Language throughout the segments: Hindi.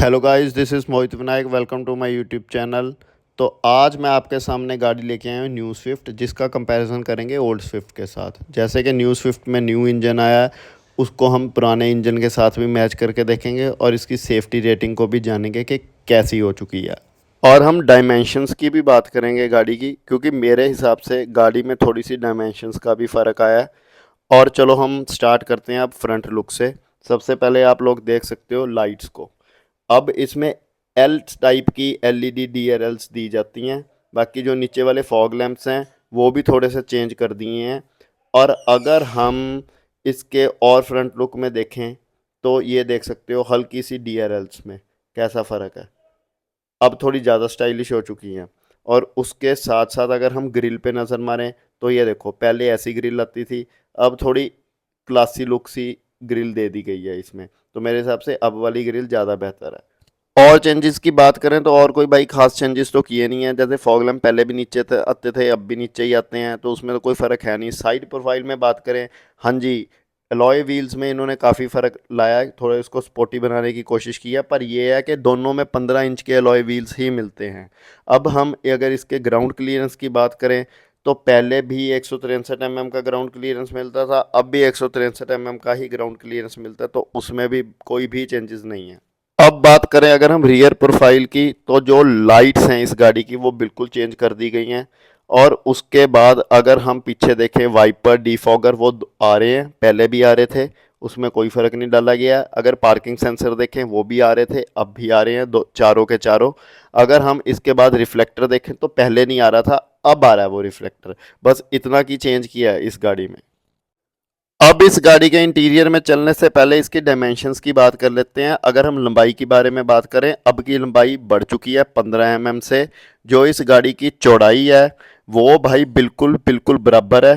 Hello guys, this is Mohit Vinayak. Welcome to my YouTube channel. तो आज मैं आपके सामने गाड़ी लेके आया हूँ न्यू स्विफ्ट, जिसका कंपैरिजन करेंगे ओल्ड स्विफ्ट के साथ। जैसे कि न्यू स्विफ्ट में न्यू इंजन आया है, उसको हम पुराने इंजन के साथ भी मैच करके देखेंगे और इसकी सेफ्टी रेटिंग को भी जानेंगे कि कैसी हो चुकी है। और हम डायमेंशंस की भी बात करेंगे गाड़ी की, क्योंकि मेरे हिसाब से गाड़ी में थोड़ी सी डायमेंशंस का भी फ़र्क आया है। और चलो हम स्टार्ट करते हैं अब फ्रंट लुक से। सबसे पहले आप लोग देख सकते हो लाइट्स को। अब इसमें एल टाइप की एलईडी डीआरएल्स दी जाती हैं। बाकी जो नीचे वाले फॉग लैंप्स हैं वो भी थोड़े से चेंज कर दिए हैं। और अगर हम इसके और फ्रंट लुक में देखें तो ये देख सकते हो हल्की सी डीआरएल्स में कैसा फ़र्क है। अब थोड़ी ज़्यादा स्टाइलिश हो चुकी हैं। और उसके साथ साथ अगर हम ग्रिल पे नज़र मारें तो ये देखो, पहले ऐसी ग्रिल आती थी, अब थोड़ी क्लासी लुक सी ग्रिल दे दी गई है इसमें। तो मेरे हिसाब से अब वाली ग्रिल ज़्यादा बेहतर है। और चेंजेस की बात करें तो और कोई भाई खास चेंजेस तो किए नहीं है। जैसे फॉग लैम्प पहले भी नीचे आते थे, अब भी नीचे ही आते हैं, तो उसमें तो कोई फ़र्क है नहीं। साइड प्रोफाइल में बात करें, हाँ जी, अलॉय व्हील्स में इन्होंने काफ़ी फ़र्क लाया है, थोड़ा इसको स्पोर्टी बनाने की कोशिश की है। पर ये है कि दोनों में 15 इंच के अलॉय व्हील्स ही मिलते हैं। अब हम अगर इसके ग्राउंड क्लियरेंस की बात करें तो पहले भी 163 mm का ग्राउंड क्लियरेंस मिलता था, अब भी 163 mm का ही ग्राउंड क्लियरेंस मिलता है, तो उसमें भी कोई भी चेंजेस नहीं है। अब बात करें अगर हम रियर प्रोफाइल की, तो जो लाइट्स हैं इस गाड़ी की वो बिल्कुल चेंज कर दी गई हैं। और उसके बाद अगर हम पीछे देखें, वाइपर डिफॉगर वो आ रहे हैं, पहले भी आ रहे थे, उसमें कोई फ़र्क नहीं डाला गया। अगर पार्किंग सेंसर देखें वो भी आ रहे थे, अब भी आ रहे हैं, दो चारों के चारों। अगर हम इसके बाद रिफ्लेक्टर देखें तो पहले नहीं आ रहा था, अब आ रहा है वो रिफ्लेक्टर। बस इतना की चेंज किया है इस गाड़ी में। अब इस गाड़ी के इंटीरियर में चलने से पहले इसकी डायमेंशंस की बात कर लेते हैं। अगर हम लंबाई की बारे में बात करें, अब की लंबाई बढ़ चुकी है 15 mm से। जो इस गाड़ी की चौड़ाई है वो भाई बिल्कुल बिल्कुल बराबर है।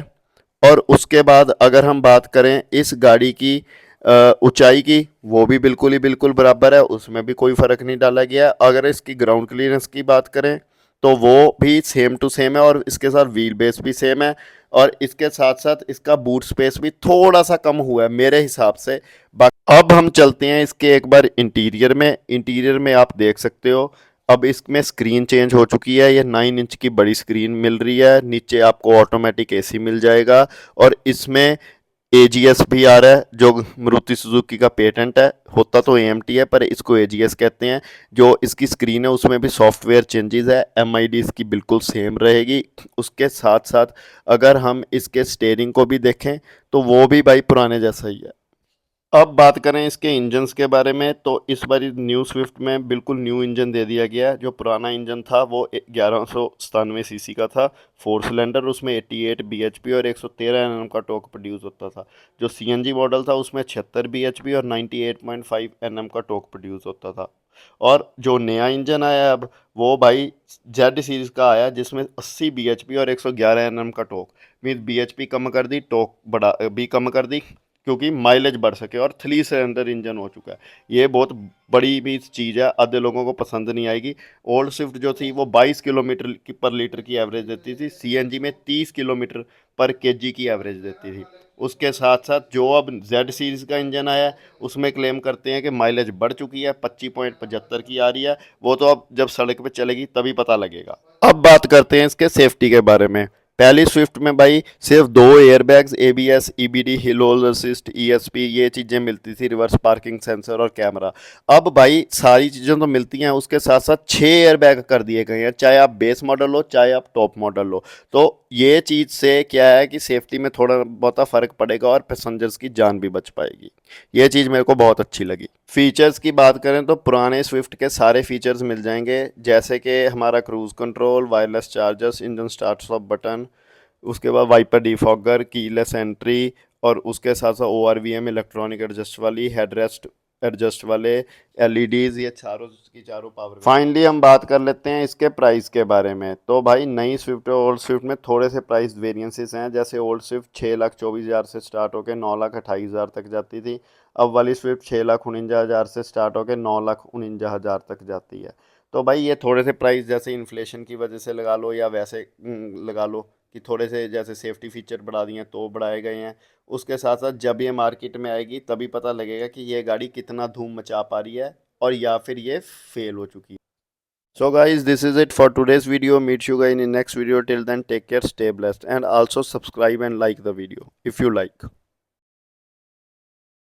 और उसके बाद अगर हम बात करें इस गाड़ी की ऊंचाई की, वो भी बिल्कुल ही बिल्कुल बराबर है, उसमें भी कोई फ़र्क नहीं डाला गया। अगर इसकी ग्राउंड क्लियरेंस की बात करें तो वो भी सेम टू सेम है, और इसके साथ व्हील बेस भी सेम है। और इसके साथ साथ इसका बूट स्पेस भी थोड़ा सा कम हुआ है मेरे हिसाब से। बाकी अब हम चलते हैं इसके एक बार इंटीरियर में। इंटीरियर में आप देख सकते हो, अब इसमें स्क्रीन चेंज हो चुकी है, ये 9 इंच की बड़ी स्क्रीन मिल रही है। नीचे आपको ऑटोमेटिक एसी मिल जाएगा। और इसमें एजीएस भी आ रहा है, जो मारुति सुजुकी का पेटेंट है। होता तो एएमटी है पर इसको एजीएस कहते हैं। जो इसकी स्क्रीन है उसमें भी सॉफ्टवेयर चेंजेस है, एमआईडी इसकी बिल्कुल सेम रहेगी। उसके साथ साथ अगर हम इसके स्टेयरिंग को भी देखें तो वो भी भाई पुराने जैसा ही है। अब बात करें इसके इंजन्स के बारे में, तो इस बार न्यू स्विफ्ट में बिल्कुल न्यू इंजन दे दिया गया है। जो पुराना इंजन था वो 1197 सीसी का था, 4 सिलेंडर। उसमें 88 बीएचपी और 113 एनएम का टॉर्क प्रोड्यूस होता था। जो सीएनजी मॉडल था उसमें 76 बीएचपी और 98.5 एनएम का टॉर्क प्रोड्यूस होता था। और जो नया इंजन आया है अब, वो भाई जेड सीरीज़ का आया, जिसमें 80 बीएचपी और 111 एनएम का टॉर्क। मीन बीएचपी कम कर दी, टॉर्क बढ़ा भी कम कर दी, क्योंकि माइलेज बढ़ सके। और 3 सिलेंडर इंजन हो चुका है। ये बहुत बड़ी भी चीज़ है, आधे लोगों को पसंद नहीं आएगी। ओल्ड स्विफ्ट जो थी वो 22 किलोमीटर की पर लीटर की एवरेज देती थी, सीएनजी में 30 किलोमीटर पर केजी की एवरेज देती थी। उसके साथ साथ जो अब जेड सीरीज़ का इंजन आया है उसमें क्लेम करते हैं कि माइलेज बढ़ चुकी है, 25.75 की आ रही है। वो तो अब जब सड़क पे चलेगी तभी पता लगेगा। अब बात करते हैं इसके सेफ्टी के बारे में। पहली स्विफ्ट में भाई सिर्फ 2 airbags, ABS, EBD, hill hold assist, ESP, ये चीज़ें मिलती थी, रिवर्स पार्किंग सेंसर और कैमरा। अब भाई सारी चीज़ें तो मिलती हैं, उसके साथ साथ 6 एयरबैग कर दिए गए हैं, चाहे आप बेस मॉडल हो चाहे आप टॉप मॉडल हो। तो ये चीज़ से क्या है कि सेफ्टी में थोड़ा बहुत फ़र्क पड़ेगा और पैसेंजर्स की जान भी बच पाएगी। ये चीज़ मेरे को बहुत अच्छी लगी। फीचर्स की बात करें तो पुराने स्विफ्ट के सारे फीचर्स मिल जाएंगे, जैसे कि हमारा cruise control, wireless chargers, engine start stop button, उसके बाद वाइपर डिफॉगर, कीलेस एंट्री, और उसके साथ साथ ORVM इलेक्ट्रॉनिक एडजस्ट वाली, हेडरेस्ट एडजस्ट वाले, एलईडीज़, ये चारों की चारों पावर। फाइनली हम बात कर लेते हैं इसके प्राइस के बारे में। तो भाई नई स्विफ्ट और ओल्ड स्विफ्ट में थोड़े से प्राइस वेरिएंसेस हैं। जैसे ओल्ड स्विफ्ट 6,24,000 से स्टार्ट होकर 9,28,000 तक जाती थी। अब वाली स्विफ्ट 6,49,000 से स्टार्ट होकर 9,49,000 तक जाती है। तो भाई ये थोड़े से प्राइस जैसे इन्फ्लेशन की वजह से लगा लो, या वैसे लगा लो कि थोड़े से जैसे सेफ्टी फीचर बढ़ा दिए हैं तो बढ़ाए गए हैं। उसके साथ साथ जब ये मार्केट में आएगी तभी पता लगेगा कि ये गाड़ी कितना धूम मचा पा रही है और या फिर ये फेल हो चुकी है। So guys, this is it for today's video. Meet you guys in the next video. Till then, take care, stay blessed, and also subscribe and like the video if you like.